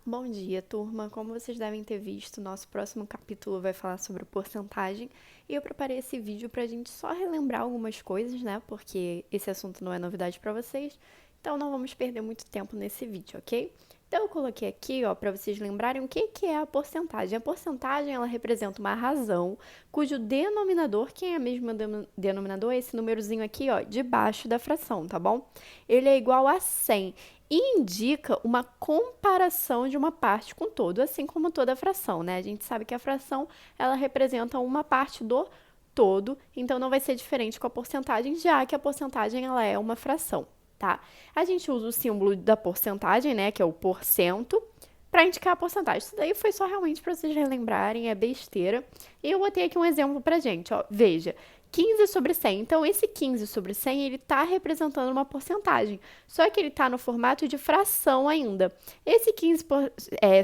Bom dia, turma. Como vocês devem ter visto, nosso próximo capítulo vai falar sobre porcentagem e eu preparei esse vídeo para a gente só relembrar algumas coisas, né? Porque esse assunto não é novidade para vocês, então não vamos perder muito tempo nesse vídeo, ok? Então eu coloquei aqui, ó, para vocês lembrarem o que é a porcentagem. A porcentagem, ela representa uma razão cujo denominador, quem é o mesmo denominador, é esse númerozinho aqui, ó, debaixo da fração, tá bom? Ele é igual a 100 e indica uma comparação de uma parte com todo, assim como toda fração, né? A gente sabe que a fração, ela representa uma parte do todo, então não vai ser diferente com a porcentagem, já que a porcentagem, ela é uma fração, tá? A gente usa o símbolo da porcentagem, né, que é o porcento, para indicar a porcentagem. Isso daí foi só realmente para vocês relembrarem, é besteira. E eu botei aqui um exemplo pra gente, ó. Veja, 15 sobre 100. Então, esse 15 sobre 100, ele está representando uma porcentagem. Só que ele está no formato de fração ainda. Esse 15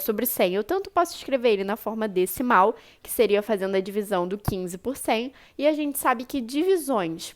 sobre 100, eu tanto posso escrever ele na forma decimal, que seria fazendo a divisão do 15 por 100. E a gente sabe que divisões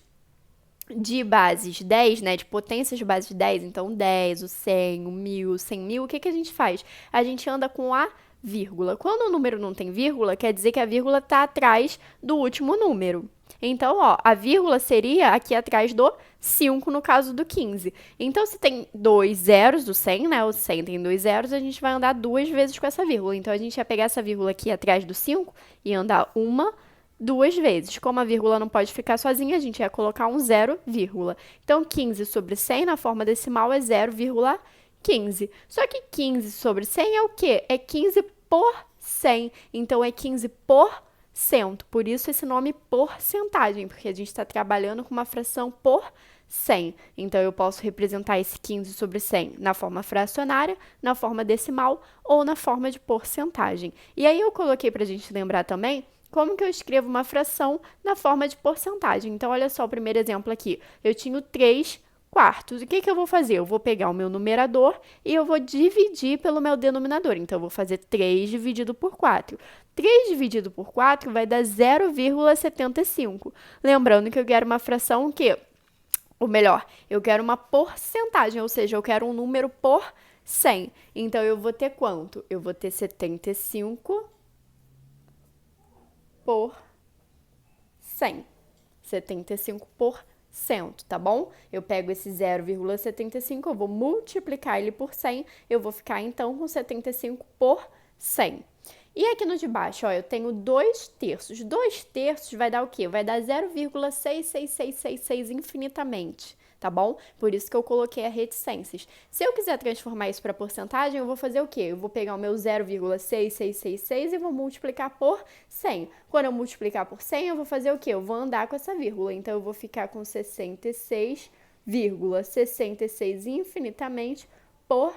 de bases 10, né, de potências de bases 10, então 10, o 100, o 1000, 100 mil, o que a gente faz? A gente anda com a vírgula. Quando o número não tem vírgula, quer dizer que a vírgula está atrás do último número. Então, ó, a vírgula seria aqui atrás do 5 no caso do 15. Então, se tem dois zeros do 100, né, o 100 tem dois zeros, a gente vai andar duas vezes com essa vírgula. Então, a gente ia pegar essa vírgula aqui atrás do 5 e andar uma, duas vezes. Como a vírgula não pode ficar sozinha, a gente ia colocar um zero, vírgula. Então, 15 sobre 100 na forma decimal é 0,15. Só que 15 sobre 100 é o quê? É 15 por 100. Então, é 15 por cento. Por isso, esse nome porcentagem, porque a gente está trabalhando com uma fração por 100. Então, eu posso representar esse 15 sobre 100 na forma fracionária, na forma decimal ou na forma de porcentagem. E aí, eu coloquei para a gente lembrar também como que eu escrevo uma fração na forma de porcentagem. Então, olha só o primeiro exemplo aqui. Eu tinha 3 quartos. O que eu vou fazer? Eu vou pegar o meu numerador e eu vou dividir pelo meu denominador. Então, eu vou fazer 3 dividido por 4. 3 dividido por 4 vai dar 0,75. Lembrando que eu quero uma fração o quê? Ou melhor, eu quero uma porcentagem, ou seja, eu quero um número por 100. Então, eu vou ter quanto? Eu vou ter 75 por 100. 75%, tá bom? Eu pego esse 0,75, eu vou multiplicar ele por 100, eu vou ficar então com 75 por 100. E aqui no de baixo, ó, eu tenho 2 terços. 2 terços vai dar o quê? Vai dar 0,66666 infinitamente, tá bom? Por isso que eu coloquei a reticências. Se eu quiser transformar isso para porcentagem, eu vou fazer o quê? Eu vou pegar o meu 0,6666 e vou multiplicar por 100. Quando eu multiplicar por 100, eu vou fazer o quê? Eu vou andar com essa vírgula. Então, eu vou ficar com 66,66 infinitamente por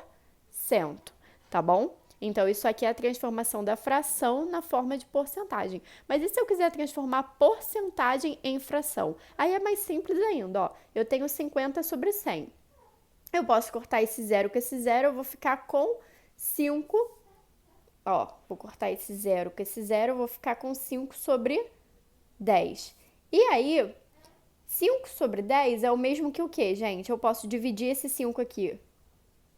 cento, tá bom? Então, isso aqui é a transformação da fração na forma de porcentagem. Mas e se eu quiser transformar porcentagem em fração? Aí é mais simples ainda, ó. Eu tenho 50 sobre 100. Eu posso cortar esse zero com esse zero, eu vou ficar com 5. Ó, vou cortar esse zero com esse zero, eu vou ficar com 5 sobre 10. E aí, 5 sobre 10 é o mesmo que o quê, gente? Eu posso dividir esse 5 aqui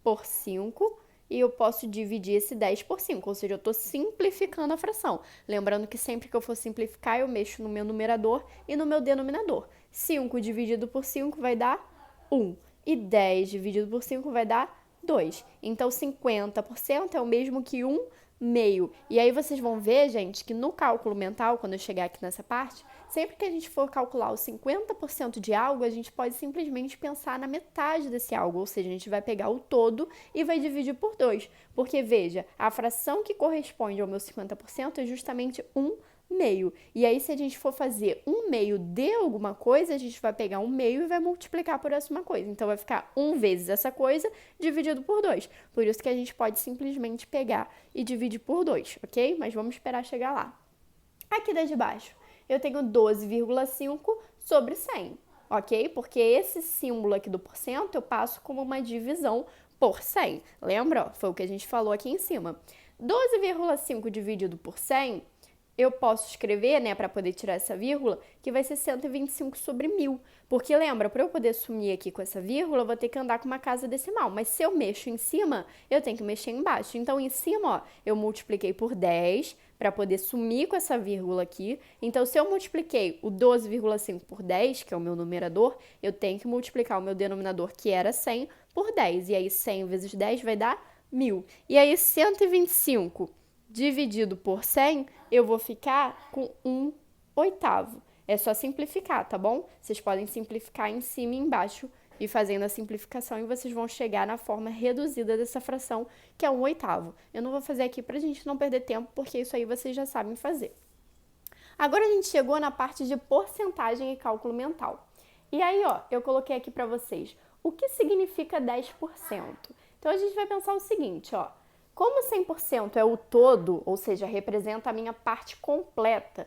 por 5 e eu posso dividir esse 10 por 5, ou seja, eu estou simplificando a fração. Lembrando que sempre que eu for simplificar, eu mexo no meu numerador e no meu denominador. 5 dividido por 5 vai dar 1 e 10 dividido por 5 vai dar 2. Então, 50% é o mesmo que 1 meio. E aí vocês vão ver, gente, que no cálculo mental, quando eu chegar aqui nessa parte, sempre que a gente for calcular os 50% de algo, a gente pode simplesmente pensar na metade desse algo, ou seja, a gente vai pegar o todo e vai dividir por 2. Porque, veja, a fração que corresponde ao meu 50% é justamente 1 meio. E aí, se a gente for fazer 1 meio de alguma coisa, a gente vai pegar 1 meio e vai multiplicar por essa uma coisa. Então, vai ficar 1 vezes essa coisa dividido por 2. Por isso que a gente pode simplesmente pegar e dividir por 2, ok? Mas vamos esperar chegar lá. Aqui de baixo, eu tenho 12,5 sobre 100, ok? Porque esse símbolo aqui do porcento eu passo como uma divisão por 100. Lembra? Foi o que a gente falou aqui em cima. 12,5 dividido por 100 eu posso escrever, né, para poder tirar essa vírgula, que vai ser 125 sobre 1.000. Porque lembra, para eu poder sumir aqui com essa vírgula, eu vou ter que andar com uma casa decimal. Mas se eu mexo em cima, eu tenho que mexer embaixo. Então, em cima, ó, eu multipliquei por 10 para poder sumir com essa vírgula aqui. Então, se eu multipliquei o 12,5 por 10, que é o meu numerador, eu tenho que multiplicar o meu denominador, que era 100, por 10. E aí, 100 vezes 10 vai dar 1.000. E aí, 125 dividido por 100, eu vou ficar com 1/8. É só simplificar, tá bom? Vocês podem simplificar em cima e embaixo e fazendo a simplificação e vocês vão chegar na forma reduzida dessa fração, que é 1/8. Eu não vou fazer aqui pra gente não perder tempo, porque isso aí vocês já sabem fazer. Agora a gente chegou na parte de porcentagem e cálculo mental. E aí, ó, eu coloquei aqui pra vocês o que significa 10%. Então a gente vai pensar o seguinte, ó. Como 100% é o todo, ou seja, representa a minha parte completa,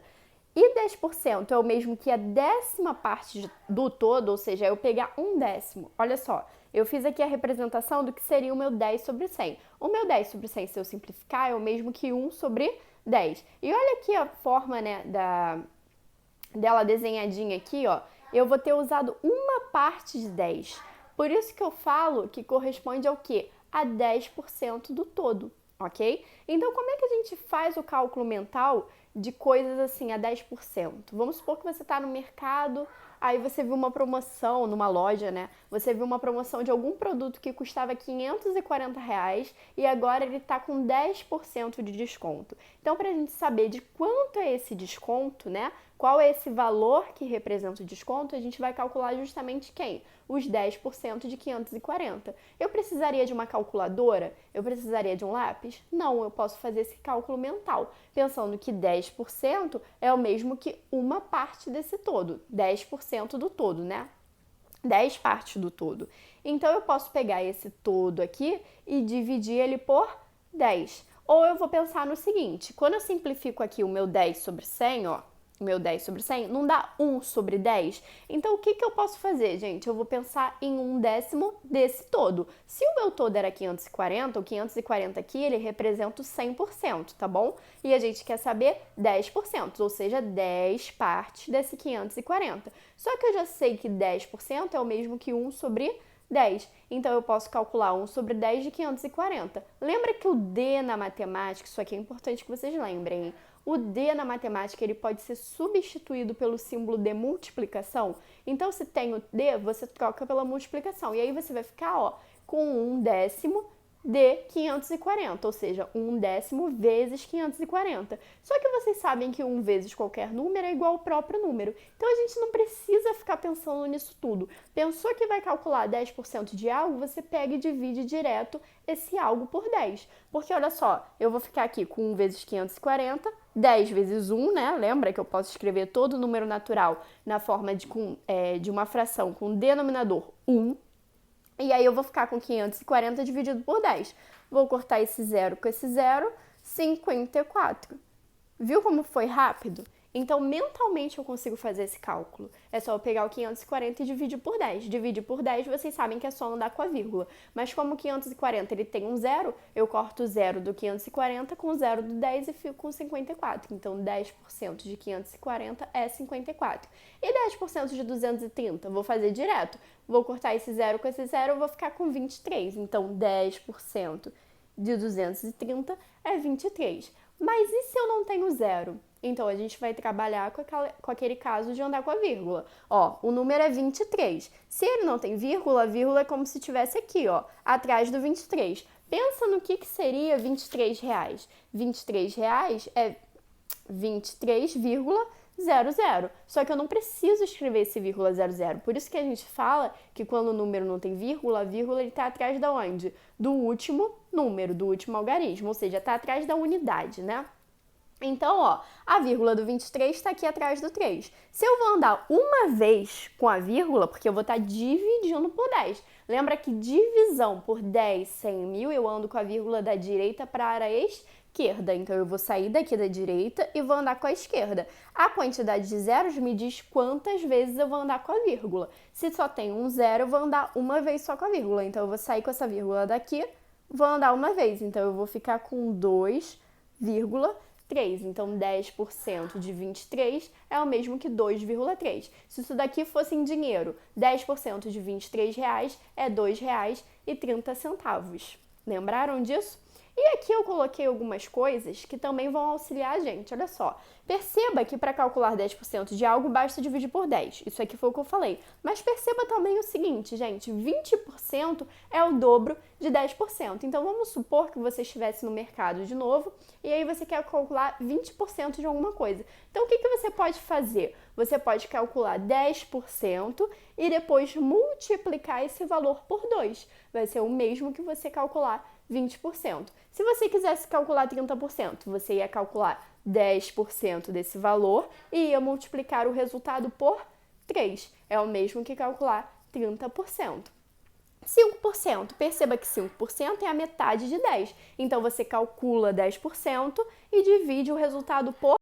e 10% é o mesmo que a 10ª parte do todo, ou seja, eu pegar 1/10. Olha só, eu fiz aqui a representação do que seria o meu 10 sobre 100. O meu 10 sobre 100, se eu simplificar, é o mesmo que 1 sobre 10. E olha aqui a forma, né, dela desenhadinha aqui, ó. Eu vou ter usado uma parte de 10. Por isso que eu falo que corresponde ao quê? A 10% do todo, ok? Então, como é que a gente faz o cálculo mental de coisas assim a 10%? Vamos supor que você está no mercado, aí você viu uma promoção numa loja, né? Você viu uma promoção de algum produto que custava R$540 e agora ele está com 10% de desconto. Então, para a gente saber de quanto é esse desconto, né? Qual é esse valor que representa o desconto, a gente vai calcular justamente quem? Os 10% de 540. Eu precisaria de uma calculadora? Eu precisaria de um lápis? Não, eu posso fazer esse cálculo mental, pensando que 10% é o mesmo que uma parte desse todo. 10% do todo, né? 10 partes do todo. Então, eu posso pegar esse todo aqui e dividir ele por 10. Ou eu vou pensar no seguinte, quando eu simplifico aqui o meu 10 sobre 100, ó, o meu 10 sobre 100, não dá 1 sobre 10? Então, o que eu posso fazer, gente? Eu vou pensar em 1/10 desse todo. Se o meu todo era 540, o 540 aqui, ele representa o 100%, tá bom? E a gente quer saber 10%, ou seja, 10 partes desse 540. Só que eu já sei que 10% é o mesmo que 1 sobre 10. Então, eu posso calcular 1 sobre 10 de 540. Lembra que o D na matemática, isso aqui é importante que vocês lembrem, hein? O D na matemática, ele pode ser substituído pelo símbolo de multiplicação. Então, se tem o D, você troca pela multiplicação. E aí, você vai ficar, ó, com 1/10 de 540, ou seja, 1/10 vezes 540. Só que vocês sabem que 1 vezes qualquer número é igual ao próprio número. Então, a gente não precisa ficar pensando nisso tudo. Pensou que vai calcular 10% de algo, você pega e divide direto esse algo por 10. Porque, olha só, eu vou ficar aqui com 1 vezes 540, 10 vezes 1, né? Lembra que eu posso escrever todo número natural na forma de uma fração com denominador 1. E aí eu vou ficar com 540 dividido por 10. Vou cortar esse zero com esse zero, 54. Viu como foi rápido? Então, mentalmente eu consigo fazer esse cálculo. É só eu pegar o 540 e dividir por 10. Dividir por 10, vocês sabem que é só andar com a vírgula. Mas como o 540 ele tem um zero, eu corto o zero do 540 com o zero do 10 e fico com 54. Então, 10% de 540 é 54. E 10% de 230? Vou fazer direto. Vou cortar esse zero com esse zero, eu vou ficar com 23. Então, 10% de 230 é 23. Mas e se eu não tenho zero? Então, a gente vai trabalhar com aquele caso de andar com a vírgula. Ó, o número é 23. Se ele não tem vírgula, a vírgula é como se estivesse aqui, ó, atrás do 23. Pensa no que seria R$23. R$23 é 23,00. Só que eu não preciso escrever esse vírgula 00. Por isso que a gente fala que quando o número não tem vírgula, a vírgula está atrás da onde? Do último número, do último algarismo. Ou seja, está atrás da unidade, né? Então, ó, a vírgula do 23 está aqui atrás do 3. Se eu vou andar uma vez com a vírgula, porque eu vou estar dividindo por 10. Lembra que divisão por 10, 100 mil, eu ando com a vírgula da direita para a esquerda. Então, eu vou sair daqui da direita e vou andar com a esquerda. A quantidade de zeros me diz quantas vezes eu vou andar com a vírgula. Se só tem um zero, eu vou andar uma vez só com a vírgula. Então, eu vou sair com essa vírgula daqui, vou andar uma vez. Então, eu vou ficar com 2,00 3. Então, 10% de 23 é o mesmo que 2,3. Se isso daqui fosse em dinheiro, 10% de R$ 23 é R$ 2,30. Lembraram disso? E aqui eu coloquei algumas coisas que também vão auxiliar a gente. Olha só, perceba que para calcular 10% de algo basta dividir por 10. Isso aqui foi o que eu falei. Mas perceba também o seguinte, gente, 20% é o dobro de 10%. Então vamos supor que você estivesse no mercado de novo e aí você quer calcular 20% de alguma coisa. Então o que você pode fazer? Você pode calcular 10% e depois multiplicar esse valor por 2. Vai ser o mesmo que você calcular 20%. Se você quisesse calcular 30%, você ia calcular 10% desse valor e ia multiplicar o resultado por 3. É o mesmo que calcular 30%. 5%, perceba que 5% é a metade de 10. Então, você calcula 10% e divide o resultado por